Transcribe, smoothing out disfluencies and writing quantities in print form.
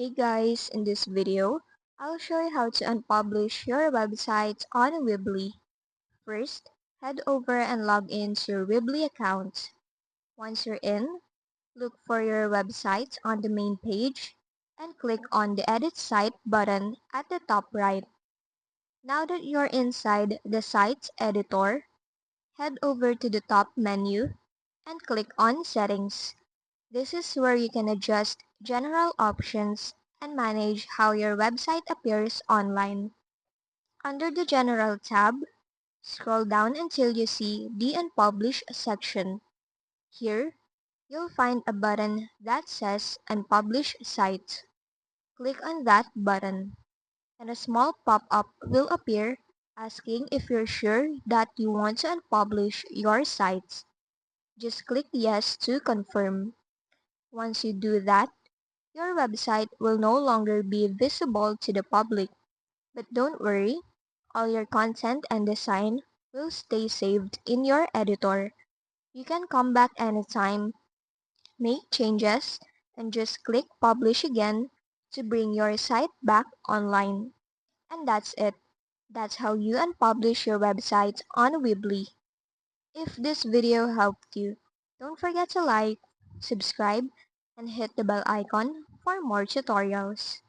Hey guys, in this video, I'll show you how to unpublish your website on Weebly. First, head over and log in to your Weebly account. Once you're in, look for your website on the main page and click on the Edit Site button at the top right. Now that you're inside the site editor, head over to the top menu and click on Settings. This is where you can adjust general options and manage how your website appears online. Under the General tab, scroll down until you see the Unpublish section. Here, you'll find a button that says Unpublish Site. Click on that button, and a small pop-up will appear asking if you're sure that you want to unpublish your site. Just click Yes to confirm. Once you do that, your website will no longer be visible to the public. But don't worry, all your content and design will stay saved in your editor. You can come back anytime, make changes, and just click Publish again to bring your site back online. And that's it. That's how you unpublish your website on Weebly. If this video helped you, don't forget to like, subscribe, and hit the bell icon for more tutorials.